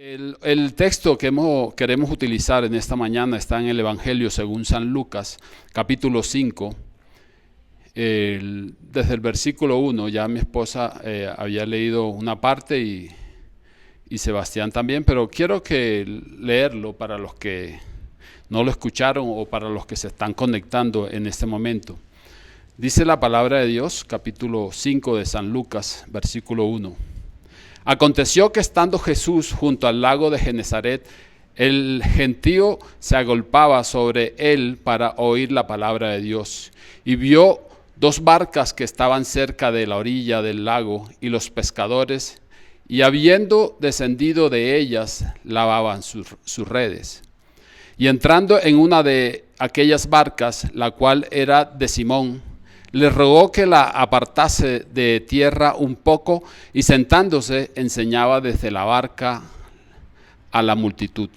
El texto que queremos utilizar en esta mañana está en el Evangelio según San Lucas, capítulo 5, desde el versículo 1. Ya mi esposa había leído una parte y Sebastián también, pero quiero leerlo para los que no lo escucharon o para los que se están conectando en este momento. Dice la palabra de Dios, capítulo 5 de San Lucas, versículo 1. Aconteció que estando Jesús junto al lago de Genesaret, el gentío se agolpaba sobre él para oír la palabra de Dios. Y vio dos barcas que estaban cerca de la orilla del lago, y los pescadores, y habiendo descendido de ellas, lavaban sus redes. Y entrando en una de aquellas barcas, la cual era de Simón, le rogó que la apartase de tierra un poco, y sentándose enseñaba desde la barca a la multitud.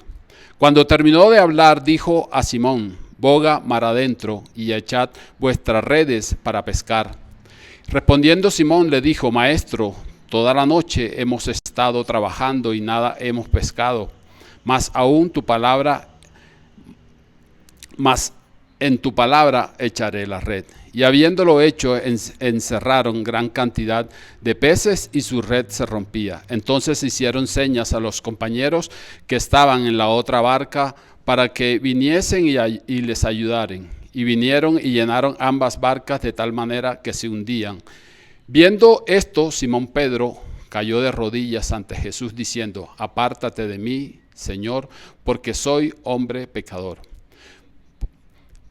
Cuando terminó de hablar, dijo a Simón: boga mar adentro y echad vuestras redes para pescar. Respondiendo Simón le dijo: Maestro, toda la noche hemos estado trabajando y nada hemos pescado, mas en tu palabra echaré la red. Y habiéndolo hecho, encerraron gran cantidad de peces y su red se rompía. Entonces hicieron señas a los compañeros que estaban en la otra barca para que viniesen y les ayudaran. Y vinieron y llenaron ambas barcas de tal manera que se hundían. Viendo esto, Simón Pedro cayó de rodillas ante Jesús diciendo: Apártate de mí, Señor, porque soy hombre pecador.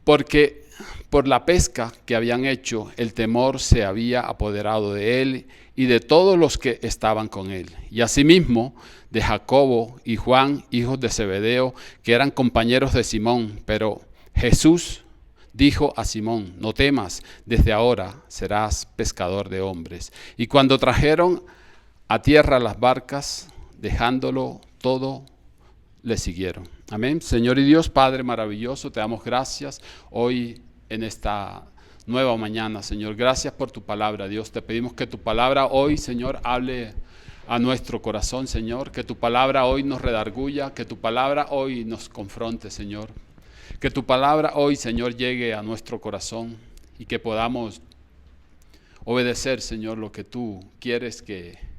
Porque por la pesca que habían hecho, el temor se había apoderado de él y de todos los que estaban con él. Y asimismo de Jacobo y Juan, hijos de Zebedeo, que eran compañeros de Simón. Pero Jesús dijo a Simón: no temas, desde ahora serás pescador de hombres. Y cuando trajeron a tierra las barcas, dejándolo todo, le siguieron. Amén. Señor y Dios, Padre maravilloso, te damos gracias hoy en esta nueva mañana, Señor. Gracias por tu palabra, Dios. Te pedimos que tu palabra hoy, Señor, hable a nuestro corazón, Señor. Que tu palabra hoy nos redarguya, que tu palabra hoy nos confronte, Señor. Que tu palabra hoy, Señor, llegue a nuestro corazón y que podamos obedecer, Señor, lo que tú quieres que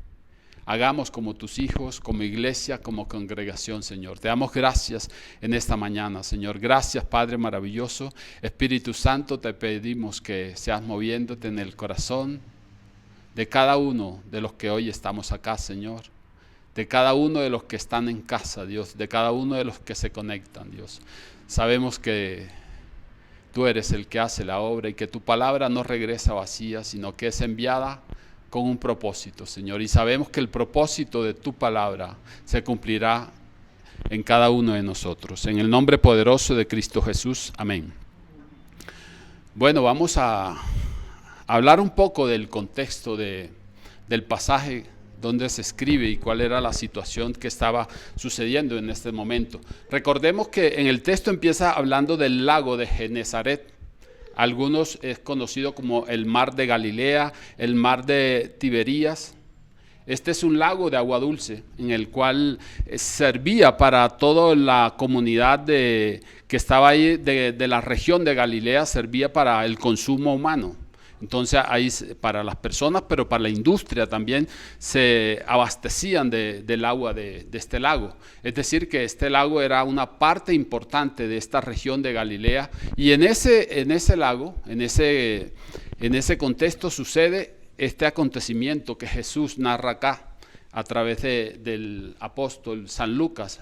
hagamos como tus hijos, como iglesia, como congregación, Señor. Te damos gracias en esta mañana, Señor. Gracias, Padre maravilloso. Espíritu Santo, te pedimos que seas moviéndote en el corazón de cada uno de los que hoy estamos acá, Señor. De cada uno de los que están en casa, Dios. De cada uno de los que se conectan, Dios. Sabemos que tú eres el que hace la obra y que tu palabra no regresa vacía, sino que es enviada con un propósito, Señor. Y sabemos que el propósito de tu palabra se cumplirá en cada uno de nosotros. En el nombre poderoso de Cristo Jesús. Amén. Bueno, vamos a hablar un poco del contexto del pasaje donde se escribe y cuál era la situación que estaba sucediendo en este momento. Recordemos que en el texto empieza hablando del lago de Genesaret. Algunos es conocido como el mar de Galilea, el mar de Tiberías. Este es un lago de agua dulce en el cual servía para toda la comunidad que estaba ahí de la región de Galilea, servía para el consumo humano. Entonces ahí para las personas, pero para la industria también se abastecían del agua de este lago. Es decir, que este lago era una parte importante de esta región de Galilea. Y en ese lago, en ese contexto sucede este acontecimiento que Jesús narra acá a través del apóstol San Lucas.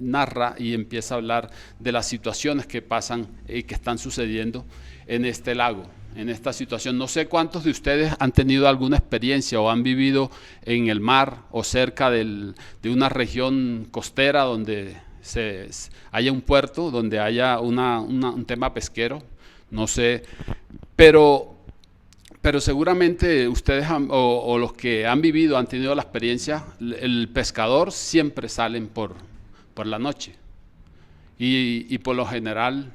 Narra y empieza a hablar de las situaciones que pasan y que están sucediendo en este lago. En esta situación, no sé cuántos de ustedes han tenido alguna experiencia o han vivido en el mar o cerca de una región costera donde haya un puerto, donde haya un tema pesquero, no sé, pero seguramente ustedes o los que han vivido han tenido la experiencia. El pescador siempre salen por la noche y por lo general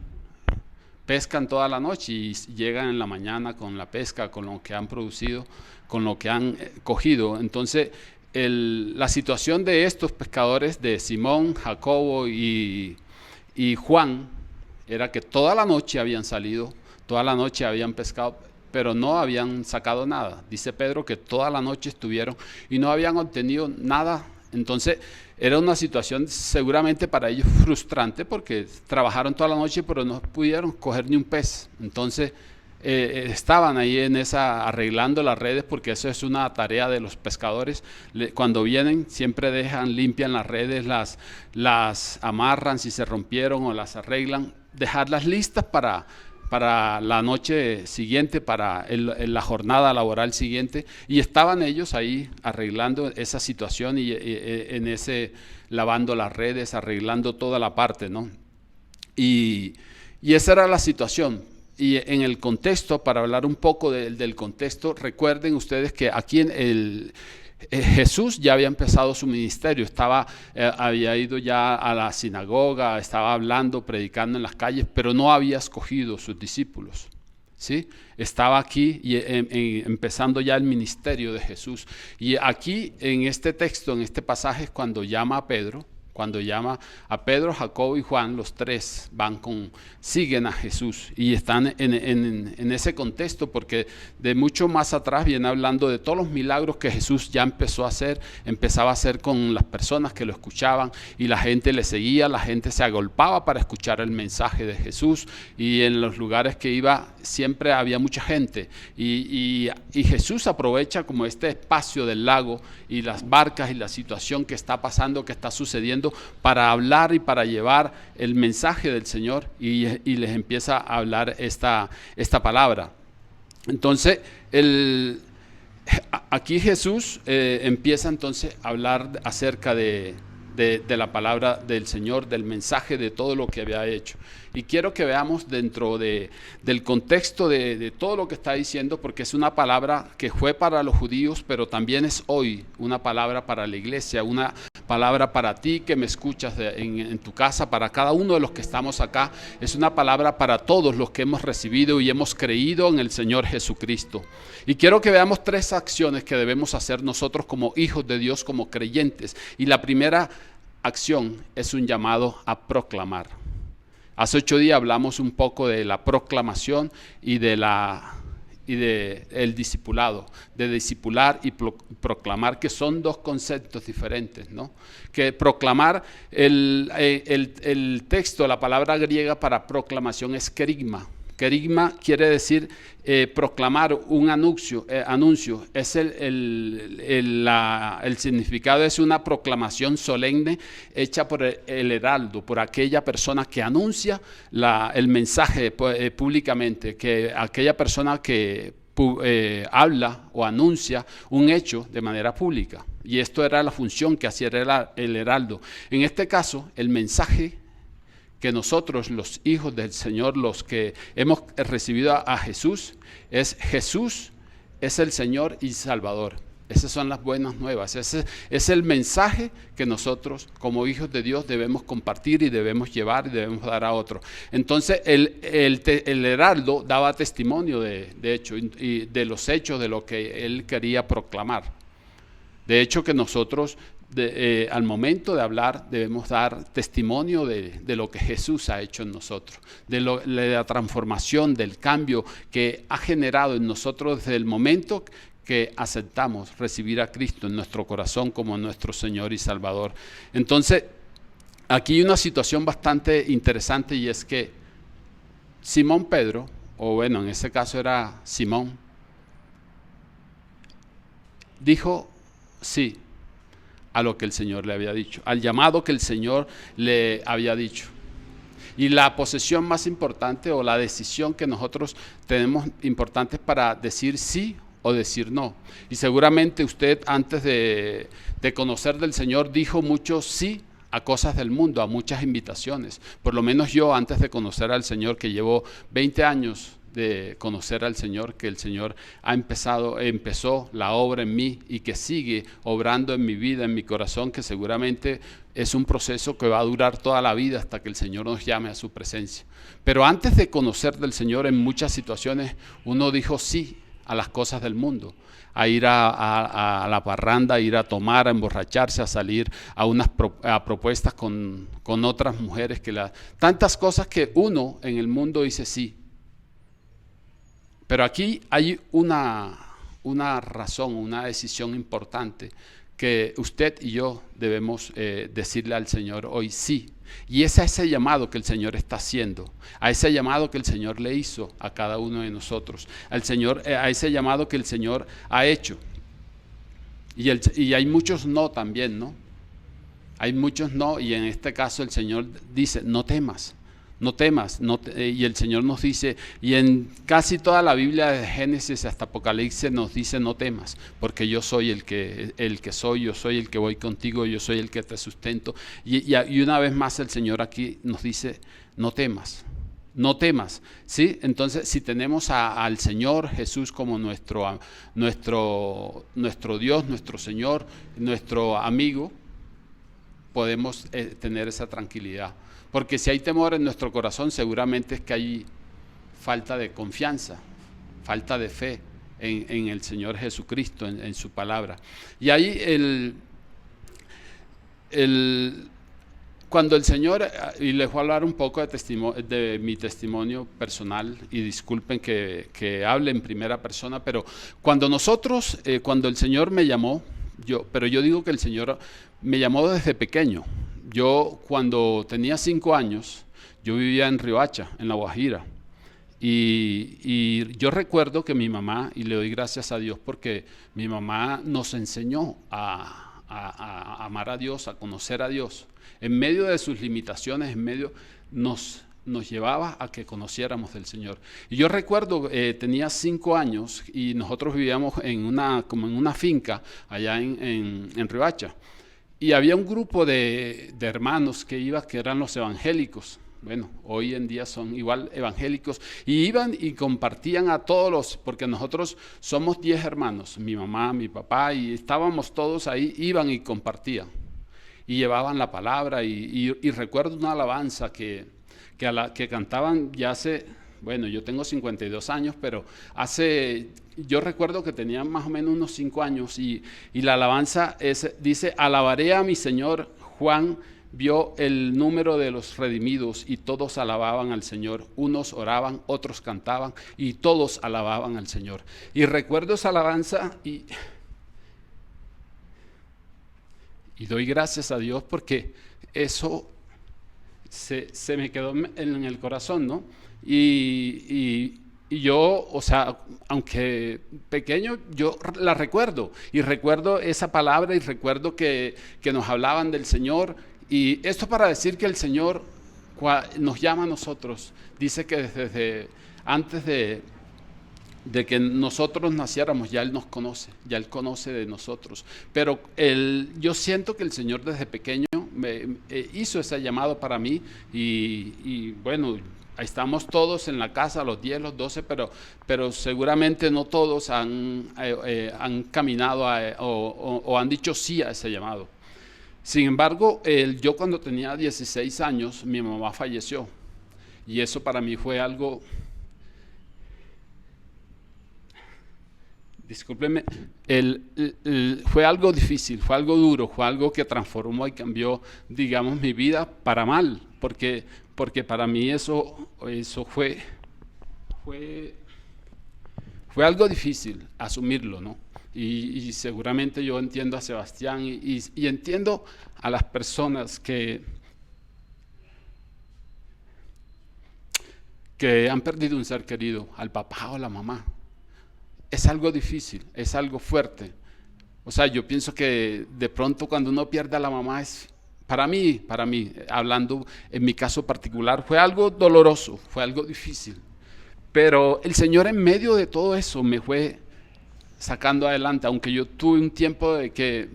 pescan toda la noche y llegan en la mañana con la pesca, con lo que han producido, con lo que han cogido. Entonces, la situación de estos pescadores, de Simón, Jacobo y Juan, era que toda la noche habían salido, toda la noche habían pescado, pero no habían sacado nada. Dice Pedro que toda la noche estuvieron y no habían obtenido nada. Entonces era una situación seguramente para ellos frustrante, porque trabajaron toda la noche pero no pudieron coger ni un pez. Entonces estaban ahí arreglando las redes, porque eso es una tarea de los pescadores. Cuando vienen siempre limpian las redes, las amarran si se rompieron o las arreglan, dejarlas listas para la noche siguiente, para la jornada laboral siguiente, y estaban ellos ahí arreglando esa situación y lavando las redes, arreglando toda la parte, ¿no? Y esa era la situación. Y en el contexto, para hablar un poco del contexto, recuerden ustedes que aquí Jesús ya había empezado su ministerio, había ido ya a la sinagoga, estaba hablando, predicando en las calles, pero no había escogido sus discípulos, ¿sí? Estaba aquí empezando ya el ministerio de Jesús. Y aquí en este texto, en este pasaje, es cuando llama a Pedro. Cuando llama a Pedro, Jacobo y Juan, los tres siguen a Jesús y están en ese contexto, porque de mucho más atrás viene hablando de todos los milagros que Jesús ya empezaba a hacer con las personas que lo escuchaban, y la gente le seguía, la gente se agolpaba para escuchar el mensaje de Jesús, y en los lugares que iba siempre había mucha gente, y Jesús aprovecha como este espacio del lago y las barcas y la situación que está pasando, que está sucediendo, para hablar y para llevar el mensaje del Señor, y les empieza a hablar esta palabra. Entonces, aquí Jesús empieza entonces a hablar acerca de la palabra del Señor, del mensaje, de todo lo que había hecho. Y quiero que veamos dentro del contexto de todo lo que está diciendo, porque es una palabra que fue para los judíos, pero también es hoy una palabra para la iglesia, una palabra para ti que me escuchas en tu casa, para cada uno de los que estamos acá. Es una palabra para todos los que hemos recibido y hemos creído en el Señor Jesucristo. Y quiero que veamos 3 acciones que debemos hacer nosotros como hijos de Dios, como creyentes. Y la primera acción es un llamado a proclamar. Hace 8 días hablamos un poco de la proclamación y del discipulado, de discipular y proclamar, que son 2 conceptos diferentes, ¿no? Que proclamar, el texto, la palabra griega para proclamación es kerigma. Kerigma quiere decir proclamar un anuncio. Es el significado es una proclamación solemne hecha por el heraldo, por aquella persona que anuncia el mensaje públicamente, que aquella persona que habla o anuncia un hecho de manera pública. Y esto era la función que hacía el heraldo. En este caso, el mensaje que nosotros, los hijos del Señor, los que hemos recibido a Jesús es el Señor y Salvador. Esas son las buenas nuevas. Ese es el mensaje que nosotros como hijos de Dios debemos compartir y debemos llevar y debemos dar a otros. Entonces el heraldo daba testimonio de hecho y de los hechos de lo que él quería proclamar. De hecho que nosotros al momento de hablar debemos dar testimonio de lo que Jesús ha hecho en nosotros, de la transformación, del cambio que ha generado en nosotros desde el momento que aceptamos recibir a Cristo en nuestro corazón como nuestro Señor y Salvador. Entonces, aquí hay una situación bastante interesante, y es que Simón Pedro, o bueno, en ese caso era Simón, dijo sí a lo que el Señor le había dicho, al llamado que el Señor le había dicho. Y la posesión más importante, o la decisión que nosotros tenemos importante, es para decir sí o decir no. Y seguramente usted, antes de conocer del Señor, dijo mucho sí a cosas del mundo, a muchas invitaciones. Por lo menos yo, antes de conocer al Señor, que llevo 20 años de conocer al Señor, que el Señor empezó la obra en mí y que sigue obrando en mi vida, en mi corazón, que seguramente es un proceso que va a durar toda la vida hasta que el Señor nos llame a su presencia. Pero antes de conocer del Señor, en muchas situaciones uno dijo sí a las cosas del mundo, a ir a la parranda, a ir a tomar, a emborracharse, a salir a propuestas con otras mujeres, tantas cosas que uno en el mundo dice sí. Pero aquí hay una razón, una decisión importante que usted y yo debemos decirle al Señor hoy sí. Y es a ese llamado que el Señor está haciendo, a ese llamado que el Señor le hizo a cada uno de nosotros, a ese llamado que el Señor ha hecho. Y hay muchos no también, ¿no? Hay muchos no, y en este caso el Señor dice, no temas. No temas, y el Señor nos dice, y en casi toda la Biblia de Génesis hasta Apocalipsis nos dice no temas, porque yo soy el que soy, yo soy el que voy contigo, yo soy el que te sustento. Y una vez más el Señor aquí nos dice no temas, no temas, ¿sí? Entonces si tenemos al Señor Jesús como nuestro Dios, nuestro Señor, nuestro amigo, podemos tener esa tranquilidad. Porque si hay temor en nuestro corazón, seguramente es que hay falta de confianza, falta de fe en el Señor Jesucristo, en su palabra. Y ahí cuando el Señor, y les voy a hablar un poco de mi testimonio personal, y disculpen que hable en primera persona, pero cuando el Señor me llamó, pero yo digo que el Señor me llamó desde pequeño. Yo cuando tenía 5 años, yo vivía en Riohacha, en La Guajira, y yo recuerdo que mi mamá, y le doy gracias a Dios porque mi mamá nos enseñó a amar a Dios, a conocer a Dios, en medio de sus limitaciones, nos llevaba a que conociéramos del Señor. Y yo recuerdo, tenía 5 años y nosotros vivíamos como en una finca allá en Riohacha. Y había un grupo de hermanos que eran los evangélicos. Bueno, hoy en día son igual evangélicos. Y iban y compartían a todos porque nosotros somos 10 hermanos, mi mamá, mi papá, y estábamos todos ahí, iban y compartían. Y llevaban la palabra. Y recuerdo una alabanza que cantaban ya bueno, yo tengo 52 años, pero yo recuerdo que tenía más o menos unos 5 años y la alabanza dice, alabaré a mi Señor. Juan vio el número de los redimidos y todos alababan al Señor. Unos oraban, otros cantaban y todos alababan al Señor. Y recuerdo esa alabanza y doy gracias a Dios porque eso se me quedó en el corazón, ¿no? Y yo, o sea, aunque pequeño, yo la recuerdo. Y recuerdo esa palabra y recuerdo que nos hablaban del Señor. Y esto para decir que el Señor nos llama a nosotros. Dice que desde antes de que nosotros naciéramos, ya Él nos conoce, ya Él conoce de nosotros. Pero yo siento que el Señor desde pequeño hizo ese llamado para mí y bueno, ahí estamos todos en la casa, los 10, los 12, pero seguramente no todos han caminado o han dicho sí a ese llamado. Sin embargo, yo cuando tenía 16 años, mi mamá falleció y eso para mí fue algo... Discúlpenme, fue algo difícil, fue algo duro, fue algo que transformó y cambió, digamos, mi vida para mal, porque para mí eso fue algo difícil asumirlo, ¿no? Y seguramente yo entiendo a Sebastián y entiendo a las personas que han perdido un ser querido, al papá o a la mamá. Es algo difícil, es algo fuerte. O sea, yo pienso que de pronto cuando uno pierde a la mamá para mí, hablando en mi caso particular, fue algo doloroso, fue algo difícil. Pero el Señor en medio de todo eso me fue sacando adelante, aunque yo tuve un tiempo de que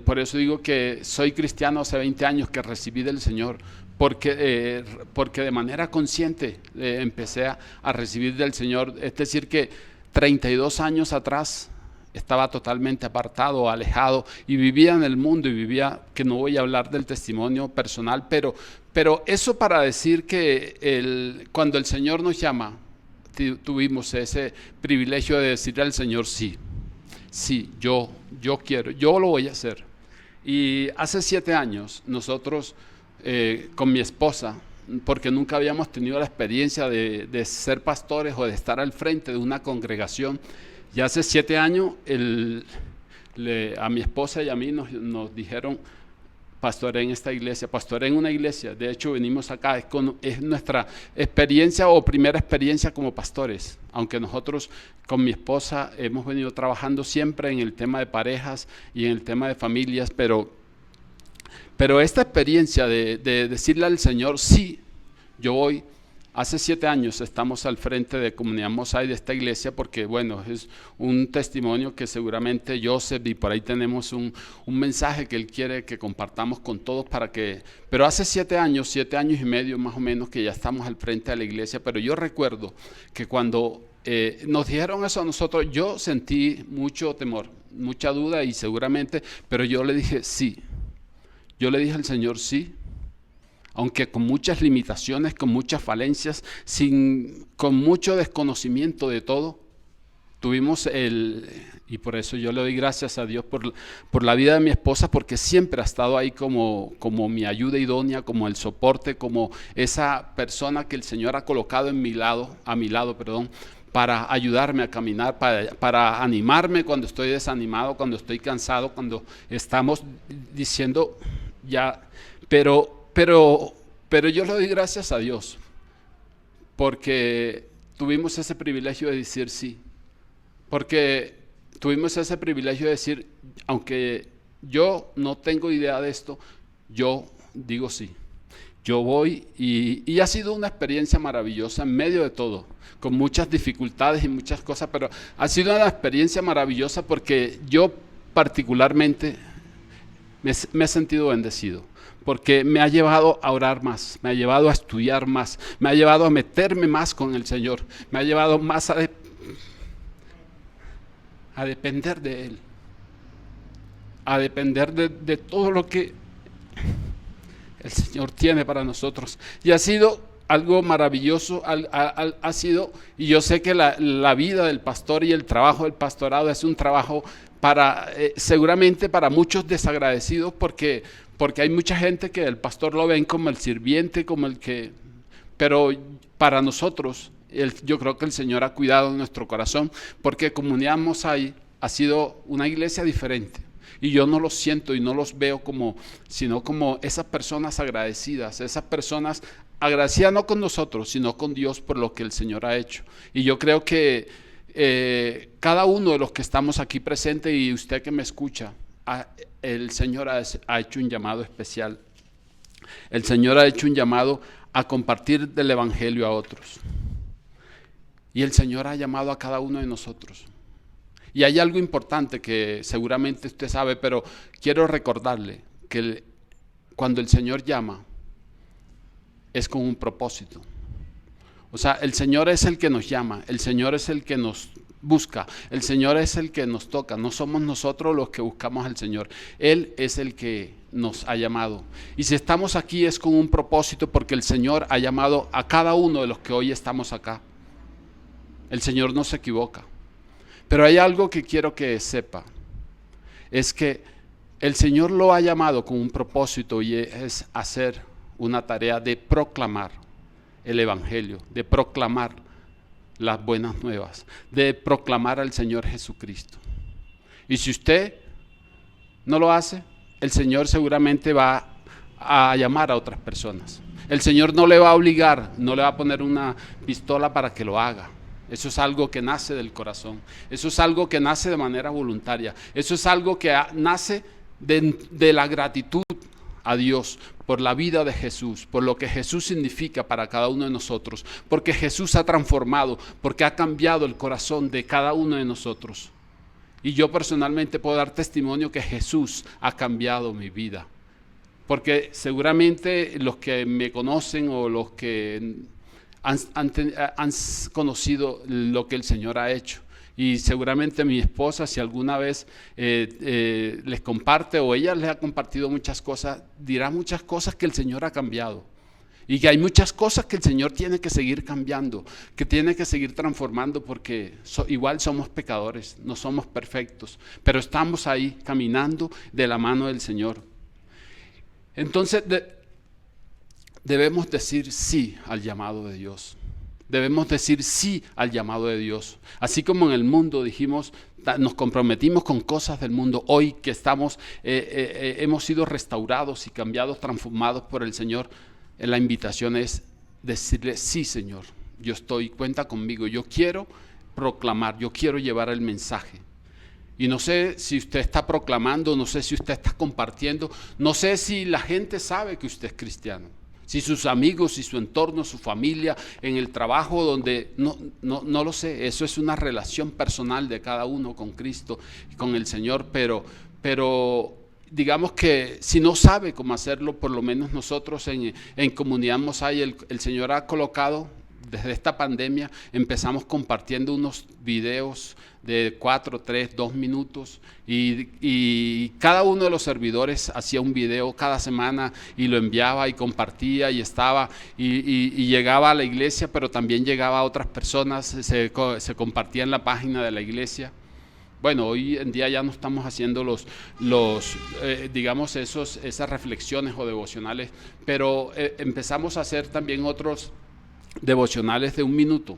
por eso digo que soy cristiano hace 20 años que recibí del Señor, porque de manera consciente empecé a recibir del Señor. Es decir que 32 años atrás estaba totalmente apartado, alejado y vivía en el mundo y vivía, que no voy a hablar del testimonio personal, pero eso para decir que cuando el Señor nos llama, tuvimos ese privilegio de decirle al Señor sí. Sí, yo quiero, yo lo voy a hacer. Y hace 7 años nosotros con mi esposa, porque nunca habíamos tenido la experiencia de ser pastores o de estar al frente de una congregación, y hace 7 años a mi esposa y a mí nos dijeron: pastoré en esta iglesia, pastoré en una iglesia. De hecho, venimos acá, es nuestra experiencia o primera experiencia como pastores. Aunque nosotros con mi esposa hemos venido trabajando siempre en el tema de parejas y en el tema de familias, pero esta experiencia de decirle al Señor, sí, yo voy. Hace 7 años estamos al frente de Comunidad Mosaic de esta iglesia porque, bueno, es un testimonio que seguramente Joseph, y por ahí tenemos un mensaje que él quiere que compartamos con todos pero hace 7 años y medio más o menos que ya estamos al frente de la iglesia. Pero yo recuerdo que cuando nos dijeron eso a nosotros, yo sentí mucho temor, mucha duda y seguramente, pero yo le dije sí. Yo le dije al Señor sí. Aunque con muchas limitaciones, con muchas falencias, con mucho desconocimiento de todo, y por eso yo le doy gracias a Dios por la vida de mi esposa, porque siempre ha estado ahí como mi ayuda idónea, como el soporte, como esa persona que el Señor ha colocado a mi lado, para ayudarme a caminar, para animarme cuando estoy desanimado, cuando estoy cansado, cuando estamos diciendo ya, pero yo le doy gracias a Dios porque tuvimos ese privilegio de decir sí, porque tuvimos ese privilegio de decir, aunque yo no tengo idea de esto, yo digo sí. Yo voy y ha sido una experiencia maravillosa en medio de todo, con muchas dificultades y muchas cosas, pero ha sido una experiencia maravillosa porque yo particularmente me he sentido bendecido. Porque me ha llevado a orar más, me ha llevado a estudiar más, me ha llevado a meterme más con el Señor, me ha llevado más a depender de Él, a depender de todo lo que el Señor tiene para nosotros. Y ha sido algo maravilloso, ha sido, y yo sé que la vida del pastor y el trabajo del pastorado es un trabajo seguramente para muchos desagradecidos, porque hay mucha gente que el pastor lo ven como el sirviente, pero para nosotros, yo creo que el Señor ha cuidado nuestro corazón, porque Comunidad Mosaic ha sido una iglesia diferente. Y yo no los siento y no los veo sino como esas personas agradecidas, esas personas agradecidas no con nosotros, sino con Dios por lo que el Señor ha hecho. Y yo creo que cada uno de los que estamos aquí presentes y usted que me escucha, el Señor ha hecho un llamado especial. El Señor ha hecho un llamado a compartir del Evangelio a otros. Y el Señor ha llamado a cada uno de nosotros. Y hay algo importante que seguramente usted sabe, pero quiero recordarle que cuando el Señor llama, es con un propósito. O sea, el Señor es el que nos llama, el Señor es el que nos busca, el Señor es el que nos toca, no somos nosotros los que buscamos al Señor, Él es el que nos ha llamado. Y si estamos aquí es con un propósito, porque el Señor ha llamado a cada uno de los que hoy estamos acá. El Señor no se equivoca. Pero hay algo que quiero que sepa, es que el Señor lo ha llamado con un propósito, y es hacer una tarea de proclamar el Evangelio, de proclamar las buenas nuevas, de proclamar al Señor Jesucristo. Y si usted no lo hace, el Señor seguramente va a llamar a otras personas. El Señor no le va a obligar, no le va a poner una pistola para que lo haga. Eso es algo que nace del corazón. Eso es algo que nace de manera voluntaria. Eso es algo que nace de la gratitud a Dios por la vida de Jesús, por lo que Jesús significa para cada uno de nosotros, porque Jesús ha transformado, porque ha cambiado el corazón de cada uno de nosotros. Y yo personalmente puedo dar testimonio que Jesús ha cambiado mi vida, porque seguramente los que me conocen o los que han conocido lo que el Señor ha hecho, y seguramente mi esposa, si alguna vez les comparte o ella les ha compartido muchas cosas, dirá muchas cosas que el Señor ha cambiado. Y que hay muchas cosas que el Señor tiene que seguir cambiando, que tiene que seguir transformando, porque igual somos pecadores, no somos perfectos, pero estamos ahí caminando de la mano del Señor. Entonces debemos decir sí al llamado de Dios. Debemos decir sí al llamado de Dios. Así como en el mundo dijimos, nos comprometimos con cosas del mundo, hoy que hemos sido restaurados y cambiados, transformados por el Señor, la invitación es decirle, sí Señor, yo estoy, cuenta conmigo, yo quiero proclamar, yo quiero llevar el mensaje. Y no sé si usted está proclamando, no sé si usted está compartiendo, no sé si la gente sabe que usted es cristiano. Si sus amigos, si su entorno, su familia, en el trabajo, donde no lo sé. Eso es una relación personal de cada uno con Cristo y con el Señor, pero digamos que si no sabe cómo hacerlo, por lo menos nosotros en Comunidad Mosaic, el Señor ha colocado, desde esta pandemia, empezamos compartiendo unos videos de 4, 3, 2 minutos y cada uno de los servidores hacía un video cada semana y lo enviaba y compartía y estaba y llegaba a la iglesia, pero también llegaba a otras personas, se compartía en la página de la iglesia. Bueno, hoy en día ya no estamos haciendo digamos esas reflexiones o devocionales, pero empezamos a hacer también otros devocionales de 1 minuto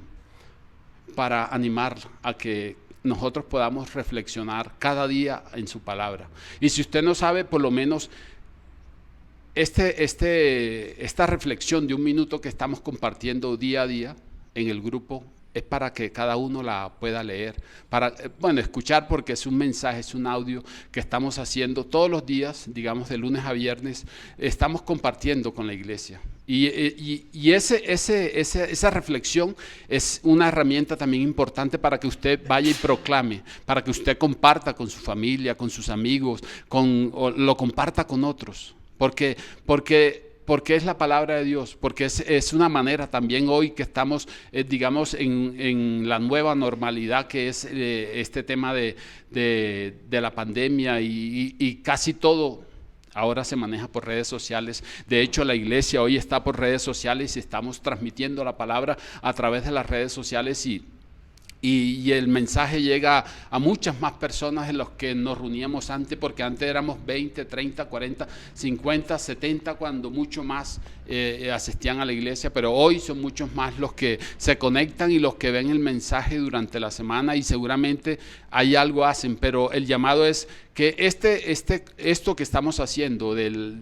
para animar a que nosotros podamos reflexionar cada día en su palabra. Y si usted no sabe, por lo menos esta reflexión de 1 minuto que estamos compartiendo día a día en el grupo es para que cada uno la pueda leer, escuchar, porque es un mensaje, es un audio que estamos haciendo todos los días, digamos de lunes a viernes, estamos compartiendo con la iglesia. Y esa reflexión es una herramienta también importante para que usted vaya y proclame, para que usted comparta con su familia, con sus amigos, o lo comparta con otros, porque es la palabra de Dios, porque es una manera también hoy que estamos, digamos, en la nueva normalidad que es este tema de la pandemia y casi todo ahora se maneja por redes sociales. De hecho, la iglesia hoy está por redes sociales y estamos transmitiendo la palabra a través de las redes sociales y el mensaje llega a muchas más personas de los que nos reuníamos antes, porque antes éramos 20, 30, 40, 50, 70, cuando mucho más asistían a la iglesia, pero hoy son muchos más los que se conectan y los que ven el mensaje durante la semana y seguramente hay algo hacen, pero el llamado es que esto que estamos haciendo de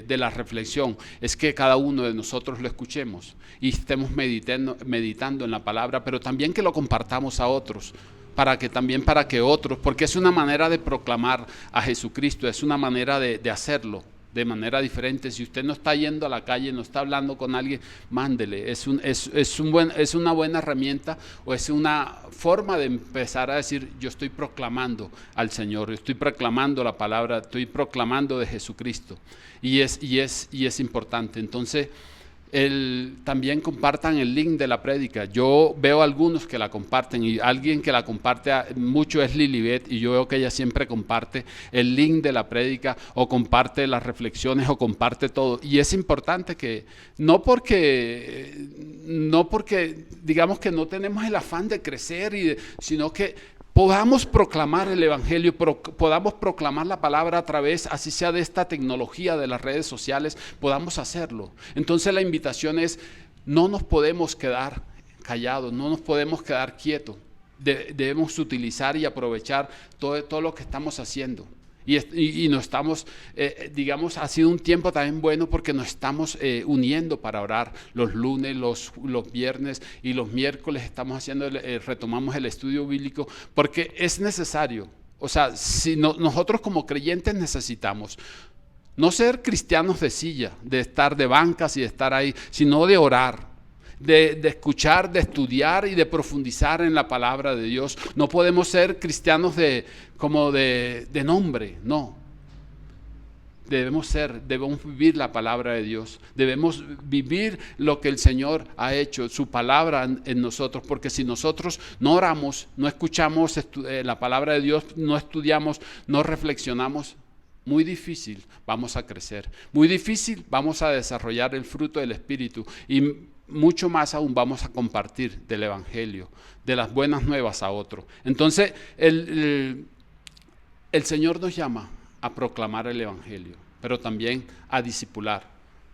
la reflexión es que cada uno de nosotros lo escuchemos y estemos meditando en la palabra, pero también que lo compartamos a otros, para que otros, porque es una manera de proclamar a Jesucristo, es una manera de hacerlo de manera diferente. Si usted no está yendo a la calle, no está hablando con alguien, mándele. Es una buena herramienta, o es una forma de empezar a decir, yo estoy proclamando al Señor, yo estoy proclamando la palabra, estoy proclamando de Jesucristo. Y es importante. Entonces, también compartan el link de la prédica. Yo veo algunos que la comparten y alguien que la comparte mucho es Lilibet, y yo veo que ella siempre comparte el link de la prédica o comparte las reflexiones o comparte todo. Y es importante que no porque digamos que no tenemos el afán de crecer, sino que podamos proclamar el evangelio, podamos proclamar la palabra a través, así sea de esta tecnología de las redes sociales, podamos hacerlo. Entonces la invitación es, no nos podemos quedar callados, no nos podemos quedar quietos. Debemos utilizar y aprovechar todo lo que estamos haciendo. Y nos estamos, digamos, ha sido un tiempo también bueno porque nos estamos uniendo para orar los lunes, los viernes y los miércoles retomamos el estudio bíblico porque es necesario. O sea, nosotros como creyentes necesitamos no ser cristianos de silla, de estar de bancas y de estar ahí, sino de orar. De escuchar, de estudiar y de profundizar en la palabra de Dios. No podemos ser cristianos como de nombre, no. Debemos vivir la palabra de Dios, debemos vivir lo que el Señor ha hecho, su palabra en nosotros, porque si nosotros no oramos, no escuchamos la palabra de Dios, no estudiamos, no reflexionamos, muy difícil vamos a crecer, muy difícil vamos a desarrollar el fruto del Espíritu y mucho más aún vamos a compartir del Evangelio, de las buenas nuevas a otro. Entonces el Señor nos llama a proclamar el Evangelio, pero también a discipular.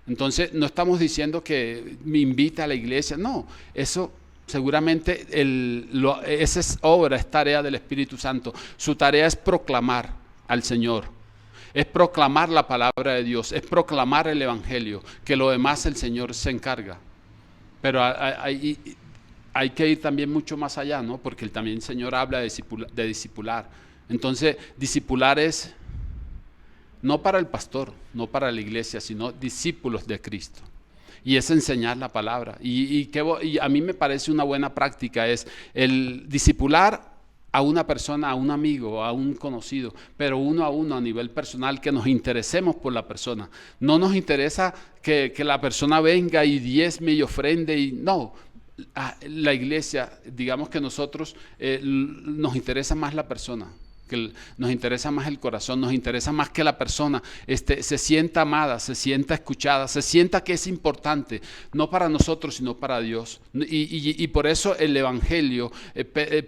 Entonces no estamos diciendo que me invita a la iglesia, no, eso seguramente esa es obra, es tarea del Espíritu Santo. Su tarea es proclamar al Señor, es proclamar la palabra de Dios, es proclamar el Evangelio, que lo demás el Señor se encarga. Pero hay que ir también mucho más allá, ¿no? Porque también el Señor habla de discipular. Entonces, discipular es no para el pastor, no para la iglesia, sino discípulos de Cristo. Y es enseñar la palabra. Y a mí me parece una buena práctica es el discipular a una persona, a un amigo, a un conocido, pero uno a uno a nivel personal, que nos interesemos por la persona. No nos interesa que la persona venga y diezme y ofrende, y no. La iglesia, digamos que nosotros nos interesa más la persona, que nos interesa más el corazón, nos interesa más que la persona se sienta amada, se sienta escuchada, se sienta que es importante, no para nosotros, sino para Dios. Y por eso el Evangelio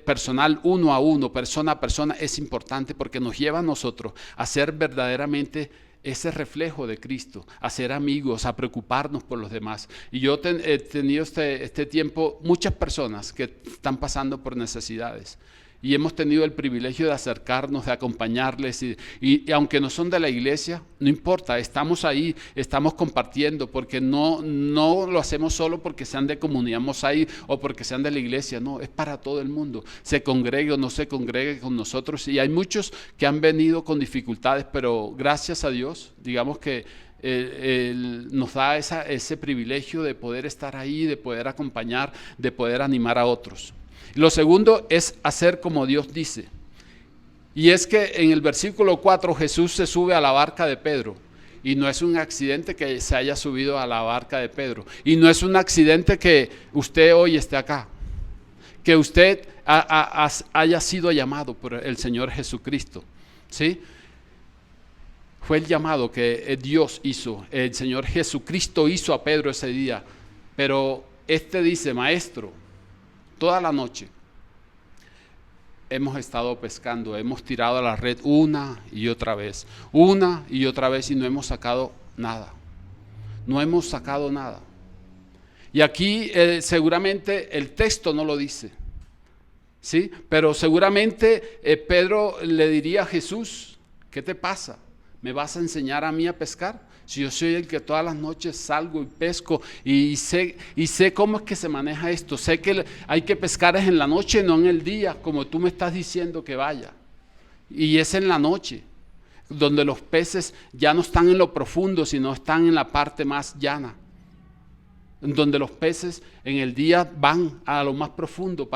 personal, uno a uno, persona a persona, es importante, porque nos lleva a nosotros a ser verdaderamente ese reflejo de Cristo, a ser amigos, a preocuparnos por los demás. Y yo he tenido este tiempo muchas personas que están pasando por necesidades. Y hemos tenido el privilegio de acercarnos, de acompañarles. Y aunque no son de la iglesia, no importa, estamos ahí, estamos compartiendo, porque no lo hacemos solo porque sean de comunidad Mosaic o porque sean de la iglesia. No, es para todo el mundo. Se congregue o no se congregue con nosotros. Y hay muchos que han venido con dificultades, pero gracias a Dios, digamos que nos da ese privilegio de poder estar ahí, de poder acompañar, de poder animar a otros. Lo segundo es hacer como Dios dice. Y es que en el versículo 4 Jesús se sube a la barca de Pedro. Y no es un accidente que se haya subido a la barca de Pedro. Y no es un accidente que usted hoy esté acá. Que usted haya sido llamado por el Señor Jesucristo. ¿Sí? Fue el llamado que Dios hizo. El Señor Jesucristo hizo a Pedro ese día. Pero dice, maestro, toda la noche hemos estado pescando, hemos tirado a la red una y otra vez, y no hemos sacado nada. No hemos sacado nada. Y aquí seguramente el texto no lo dice, ¿sí? Pero seguramente Pedro le diría a Jesús, ¿qué te pasa? ¿Me vas a enseñar a mí a pescar? Si yo soy el que todas las noches salgo y pesco y sé cómo es que se maneja esto. Sé que hay que pescar es en la noche, no en el día, como tú me estás diciendo que vaya. Y es en la noche, donde los peces ya no están en lo profundo, sino están en la parte más llana. Donde los peces en el día van a lo más profundo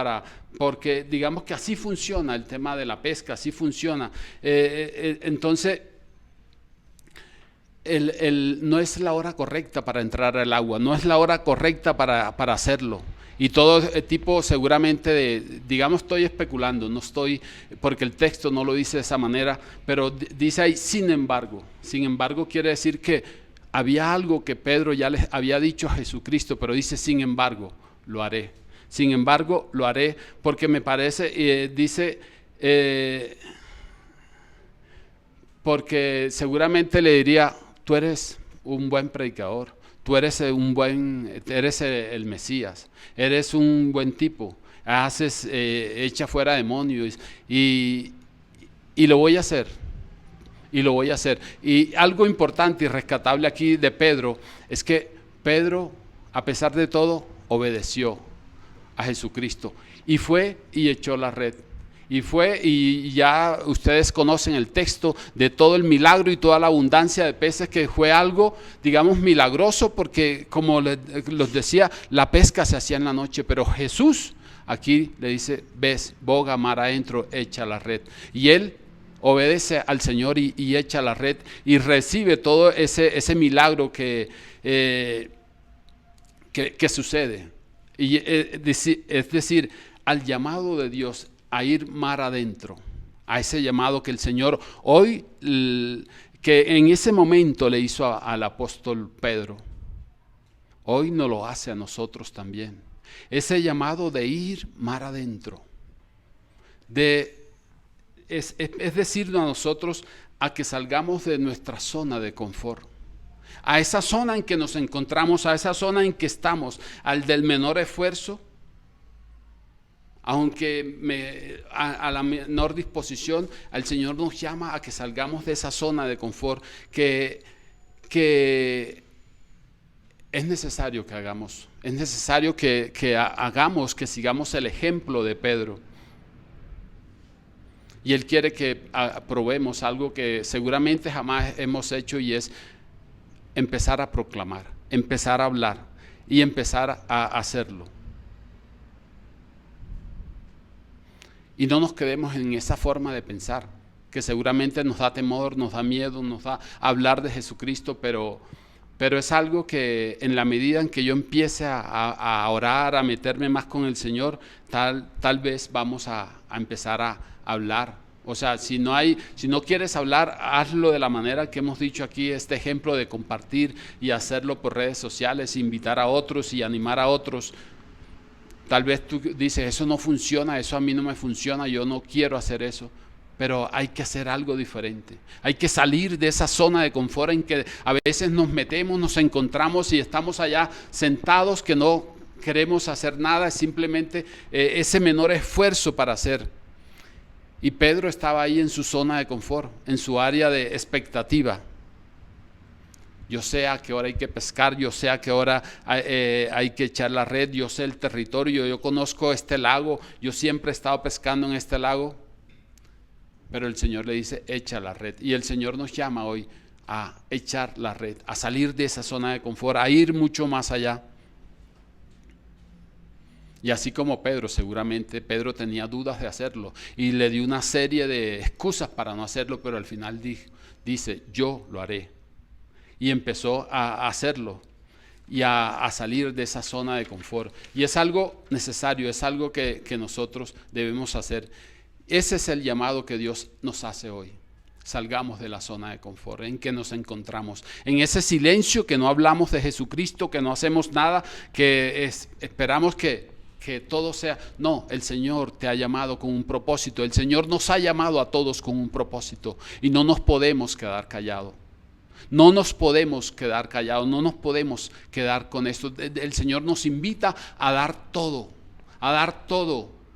porque digamos que así funciona el tema de la pesca, así funciona. Entonces, no es la hora correcta para entrar al agua, no es la hora correcta para hacerlo. Y todo tipo seguramente digamos, estoy especulando, no estoy, porque el texto no lo dice de esa manera, pero dice ahí, sin embargo quiere decir que había algo que Pedro ya les había dicho a Jesucristo, pero dice, sin embargo, lo haré. Sin embargo, lo haré, porque me parece, porque seguramente le diría, tú eres un buen predicador, tú eres el Mesías, eres un buen tipo, echa fuera demonios y lo voy a hacer, Y algo importante y rescatable aquí de Pedro es que Pedro, a pesar de todo, obedeció a Jesucristo y fue y echó la red. Y ya ustedes conocen el texto de todo el milagro y toda la abundancia de peces, que fue algo, digamos, milagroso, porque como les decía, la pesca se hacía en la noche, pero Jesús aquí le dice, ves, boga mar adentro, echa la red. Y él obedece al Señor y echa la red y recibe todo ese milagro que sucede. Y es decir, al llamado de Dios a ir mar adentro, a ese llamado que el Señor hoy que en ese momento le hizo al apóstol Pedro, hoy nos lo hace a nosotros también. Ese llamado de ir mar adentro, es decirnos a nosotros a que salgamos de nuestra zona de confort, a esa zona en que nos encontramos, a esa zona en que estamos, al del menor esfuerzo, aunque a la menor disposición. El Señor nos llama a que salgamos de esa zona de confort que es necesario que hagamos. Es necesario que hagamos, que sigamos el ejemplo de Pedro. Y Él quiere que probemos algo que seguramente jamás hemos hecho, y es empezar a proclamar, empezar a hablar y empezar a hacerlo. Y no nos quedemos en esa forma de pensar, que seguramente nos da temor, nos da miedo, nos da hablar de Jesucristo, pero es algo que en la medida en que yo empiece a orar, a meterme más con el Señor, tal vez vamos a empezar a hablar. O sea, si no quieres hablar, hazlo de la manera que hemos dicho aquí, este ejemplo de compartir y hacerlo por redes sociales, invitar a otros y animar a otros. Tal vez tú dices, eso no funciona, eso a mí no me funciona, yo no quiero hacer eso. Pero hay que hacer algo diferente. Hay que salir de esa zona de confort en que a veces nos metemos, nos encontramos y estamos allá sentados, que no queremos hacer nada, es simplemente ese menor esfuerzo para hacer. Y Pedro estaba ahí en su zona de confort, en su área de expectativa. Yo sé a qué hora hay que pescar, yo sé a qué hora hay que echar la red, yo sé el territorio, yo conozco este lago, yo siempre he estado pescando en este lago. Pero el Señor le dice, echa la red. Y el Señor nos llama hoy a echar la red, a salir de esa zona de confort, a ir mucho más allá. Y así como Pedro, seguramente Pedro tenía dudas de hacerlo y le dio una serie de excusas para no hacerlo, pero al final dice, yo lo haré. Y empezó a hacerlo y a salir de esa zona de confort. Y es algo necesario, es algo que nosotros debemos hacer. Ese es el llamado que Dios nos hace hoy. Salgamos de la zona de confort en que nos encontramos, en ese silencio que no hablamos de Jesucristo, que no hacemos nada, que esperamos que todo sea. No, el Señor te ha llamado con un propósito. El Señor nos ha llamado a todos con un propósito y no nos podemos quedar callados. No nos podemos quedar callados, no nos podemos quedar con esto. El Señor nos invita a dar todo,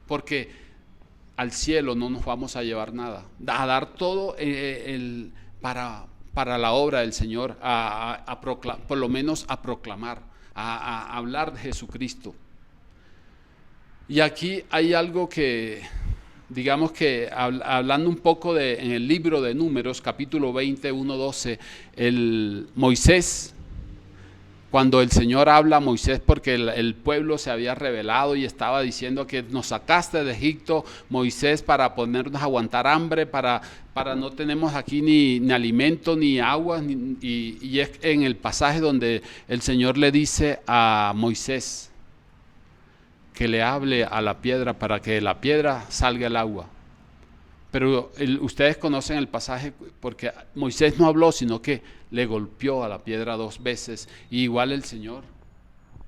porque al cielo no nos vamos a llevar nada, a dar todo para la obra del Señor, por lo menos a proclamar, a hablar de Jesucristo. Y aquí hay algo que, digamos que hablando un poco en el libro de Números, capítulo 20, 1-12, Moisés, cuando el Señor habla a Moisés, porque el pueblo se había rebelado y estaba diciendo que nos sacaste de Egipto, Moisés, para ponernos a aguantar hambre, para no tenemos aquí ni alimento ni agua, y es en el pasaje donde el Señor le dice a Moisés que le hable a la piedra para que de la piedra salga el agua. Pero ustedes conocen el pasaje porque Moisés no habló, sino que le golpeó a la piedra 2 veces. Y igual el Señor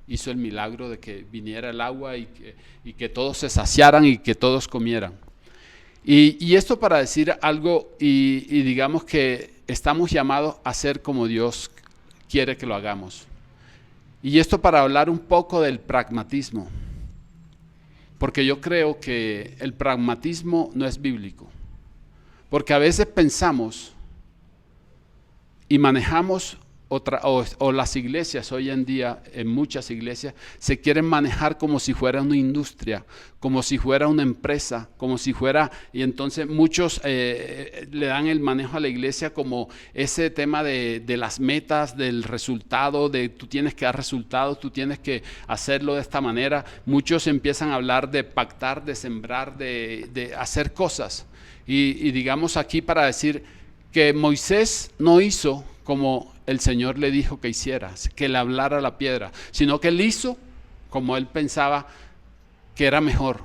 hizo el milagro de que viniera el agua y que todos se saciaran y que todos comieran. Y esto para decir algo, y digamos que estamos llamados a ser como Dios quiere que lo hagamos. Y esto para hablar un poco del pragmatismo. Porque yo creo que el pragmatismo no es bíblico. Porque a veces pensamos y manejamos o las iglesias hoy en día, en muchas iglesias, se quieren manejar como si fuera una industria, como si fuera una empresa, como si fuera, y entonces muchos le dan el manejo a la iglesia como ese tema de las metas, del resultado, de tú tienes que dar resultados, tú tienes que hacerlo de esta manera. Muchos empiezan a hablar de pactar, de sembrar, de hacer cosas. Y digamos aquí para decir que Moisés no hizo como el Señor le dijo que hiciera, que le hablara a la piedra, sino que él hizo como él pensaba que era mejor.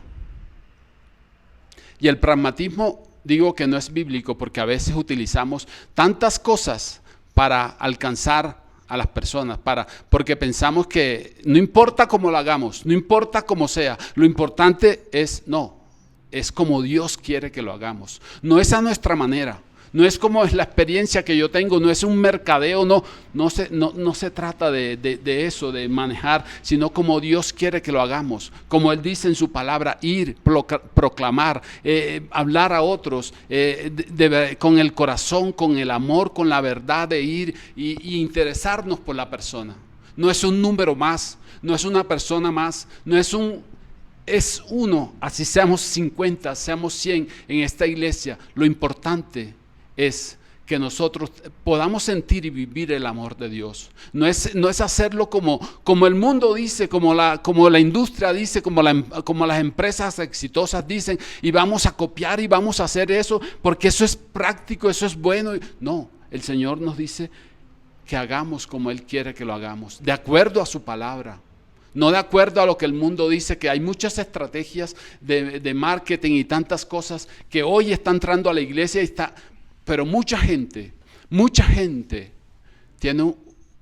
Y el pragmatismo digo que no es bíblico porque a veces utilizamos tantas cosas para alcanzar a las personas, porque pensamos que no importa cómo lo hagamos, no importa cómo sea, lo importante es como Dios quiere que lo hagamos. No es a nuestra manera, no es como es la experiencia que yo tengo, no es un mercadeo, no se trata de eso, de manejar, sino como Dios quiere que lo hagamos. Como Él dice en su palabra, ir, proclamar, hablar a otros, con el corazón, con el amor, con la verdad de ir y interesarnos por la persona. No es un número más, no es una persona más, es uno, así seamos 50, seamos 100 en esta iglesia. Lo importante es que nosotros podamos sentir y vivir el amor de Dios. No es hacerlo como el mundo dice, como la industria dice, como las empresas exitosas dicen, y vamos a copiar y vamos a hacer eso, porque eso es práctico, eso es bueno. No, el Señor nos dice que hagamos como Él quiere que lo hagamos, de acuerdo a su palabra. No de acuerdo a lo que el mundo dice, que hay muchas estrategias de marketing y tantas cosas que hoy están entrando a la iglesia, pero mucha gente tiene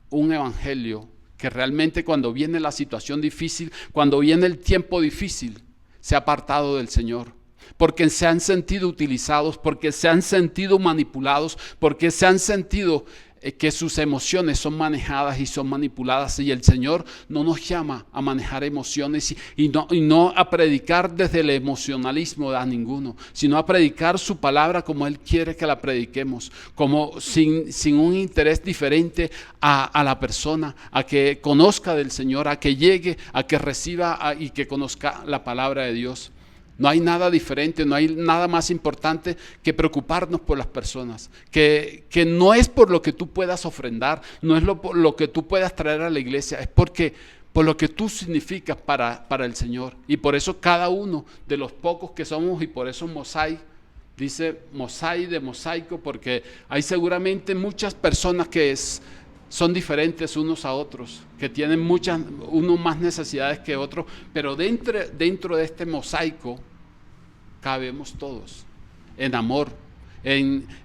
un evangelio que realmente cuando viene la situación difícil, cuando viene el tiempo difícil, se ha apartado del Señor. Porque se han sentido utilizados, porque se han sentido manipulados, porque se han sentido que sus emociones son manejadas y son manipuladas, y el Señor no nos llama a manejar emociones y no a predicar desde el emocionalismo a ninguno, sino a predicar su palabra como Él quiere que la prediquemos, como sin un interés diferente a la persona, a que conozca del Señor, a que llegue, a que reciba y que conozca la palabra de Dios. No hay nada diferente, no hay nada más importante que preocuparnos por las personas, que no es por lo que tú puedas ofrendar, no es por lo que tú puedas traer a la iglesia, es por lo que tú significas para el Señor. Y por eso cada uno de los pocos que somos, y por eso Mosai, dice Mosai de mosaico, porque hay seguramente muchas personas que son diferentes unos a otros, que tienen unos más necesidades que otros, pero dentro de este mosaico cabemos todos, en amor,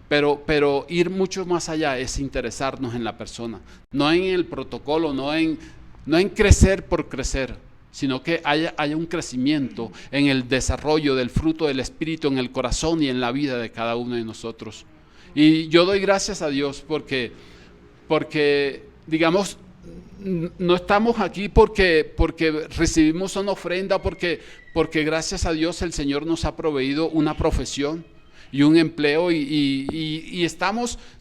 pero ir mucho más allá es interesarnos en la persona, no en el protocolo, no en crecer por crecer, sino que haya un crecimiento en el desarrollo del fruto del Espíritu en el corazón y en la vida de cada uno de nosotros. Y yo doy gracias a Dios porque digamos, no estamos aquí porque recibimos una ofrenda, porque gracias a Dios el Señor nos ha proveído una profesión y un empleo y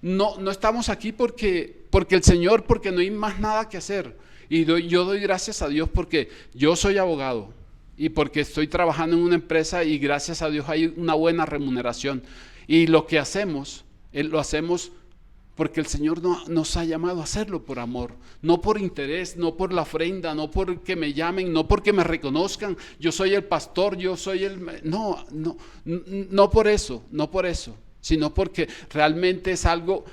no estamos aquí porque el Señor, porque no hay más nada que hacer. Y yo doy gracias a Dios porque yo soy abogado y porque estoy trabajando en una empresa y gracias a Dios hay una buena remuneración. Y lo que hacemos, lo hacemos porque el Señor nos ha llamado a hacerlo por amor, no por interés, no por la ofrenda, no porque me llamen, no porque me reconozcan, yo soy el pastor, yo soy no por eso, sino porque realmente es algo,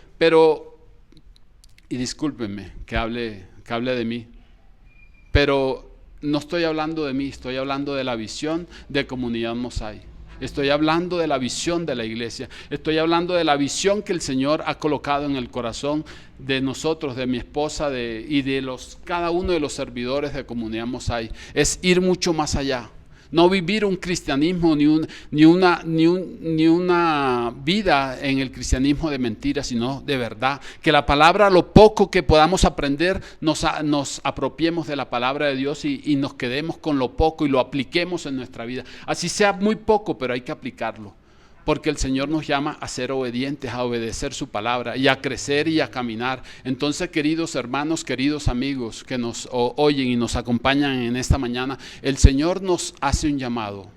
y discúlpenme que hable de mí, pero no estoy hablando de mí, estoy hablando de la visión de Comunidad Mosai. Estoy hablando de la visión de la iglesia. Estoy hablando de la visión que el Señor ha colocado en el corazón de nosotros, de mi esposa y de cada uno de los servidores de Comunidad Mosai. Es ir mucho más allá. No vivir un cristianismo ni una vida en el cristianismo de mentira, sino de verdad. Que la palabra, lo poco que podamos aprender, nos apropiemos de la palabra de Dios y nos quedemos con lo poco y lo apliquemos en nuestra vida. Así sea muy poco, pero hay que aplicarlo. Porque el Señor nos llama a ser obedientes, a obedecer su palabra y a crecer y a caminar. Entonces, queridos hermanos, queridos amigos que nos oyen y nos acompañan en esta mañana, el Señor nos hace un llamado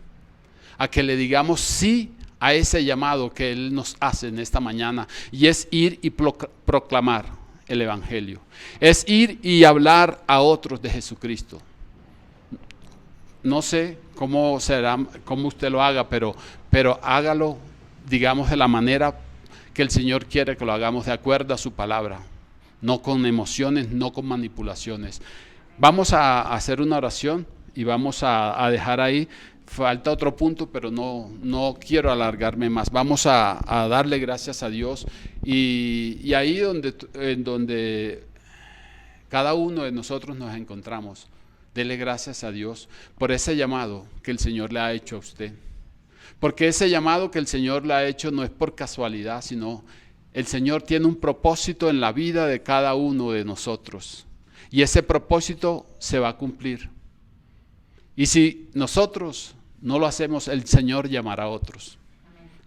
a que le digamos sí a ese llamado que Él nos hace en esta mañana, y es ir y proclamar el Evangelio. Es ir y hablar a otros de Jesucristo. No sé cómo usted lo haga, pero hágalo, digamos, de la manera que el Señor quiere que lo hagamos, de acuerdo a su palabra, no con emociones, no con manipulaciones. Vamos a hacer una oración y vamos a dejar ahí. falta otro punto, pero no quiero alargarme más. Vamos a darle gracias a Dios y ahí donde cada uno de nosotros nos encontramos, dele gracias a Dios por ese llamado que el Señor le ha hecho a usted. Porque ese llamado que el Señor le ha hecho no es por casualidad, sino el Señor tiene un propósito en la vida de cada uno de nosotros. Y ese propósito se va a cumplir. Y si nosotros no lo hacemos, el Señor llamará a otros.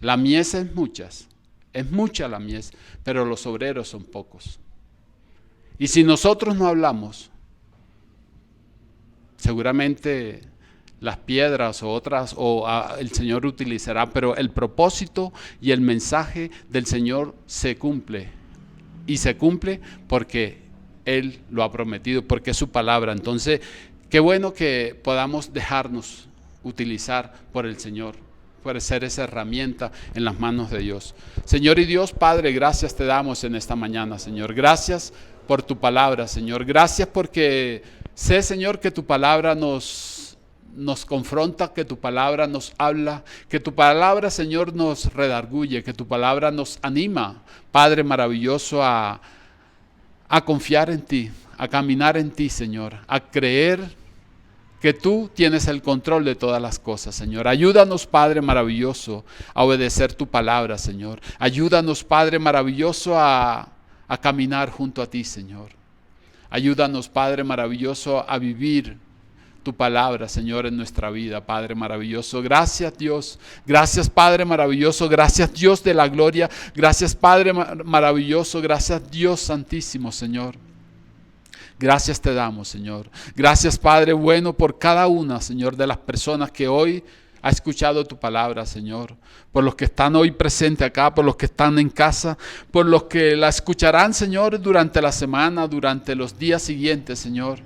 La mies es mucha la mies, pero los obreros son pocos. Y si nosotros no hablamos, seguramente las piedras el Señor utilizará, pero el propósito y el mensaje del Señor se cumple. Y se cumple porque Él lo ha prometido, porque es su palabra. Entonces, qué bueno que podamos dejarnos utilizar por el Señor, por ser esa herramienta en las manos de Dios. Señor y Dios Padre, gracias te damos en esta mañana, Señor. Gracias por tu palabra, Señor. Gracias porque sé, Señor, que tu palabra nos confronta, que tu palabra nos habla, que tu palabra, Señor, nos redarguye, que tu palabra nos anima, Padre maravilloso, a confiar en ti, a caminar en ti, Señor, a creer que tú tienes el control de todas las cosas, Señor. Ayúdanos, Padre maravilloso, a obedecer tu palabra, Señor. Ayúdanos, Padre maravilloso, a caminar junto a ti, Señor. Ayúdanos, Padre maravilloso, a vivir tu palabra, Señor, en nuestra vida, Padre maravilloso. Gracias, Dios. Gracias, Padre maravilloso. Gracias, Dios de la gloria. Gracias, Padre maravilloso. Gracias, Dios santísimo, Señor. Gracias te damos, Señor. Gracias, Padre bueno, por cada una, Señor, de las personas que hoy ha escuchado tu palabra, Señor. Por los que están hoy presentes acá, por los que están en casa, por los que la escucharán, Señor, durante la semana, durante los días siguientes, Señor.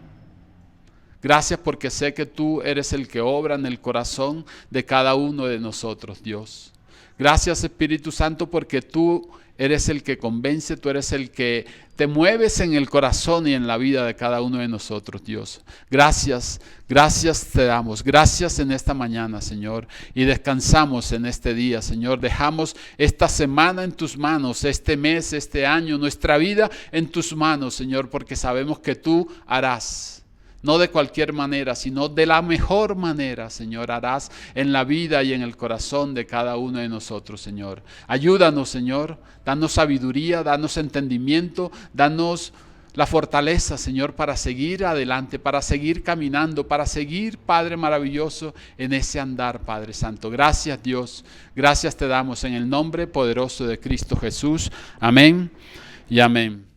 Gracias porque sé que tú eres el que obra en el corazón de cada uno de nosotros, Dios. Gracias, Espíritu Santo, porque tú eres el que convence, tú eres el que te mueves en el corazón y en la vida de cada uno de nosotros, Dios. Gracias te damos. Gracias en esta mañana, Señor. Y descansamos en este día, Señor. Dejamos esta semana en tus manos, este mes, este año, nuestra vida en tus manos, Señor, porque sabemos que tú harás. No de cualquier manera, sino de la mejor manera, Señor, harás en la vida y en el corazón de cada uno de nosotros, Señor. Ayúdanos, Señor, danos sabiduría, danos entendimiento, danos la fortaleza, Señor, para seguir adelante, para seguir caminando, para seguir, Padre maravilloso, en ese andar, Padre Santo. Gracias, Dios. Gracias te damos en el nombre poderoso de Cristo Jesús. Amén y amén.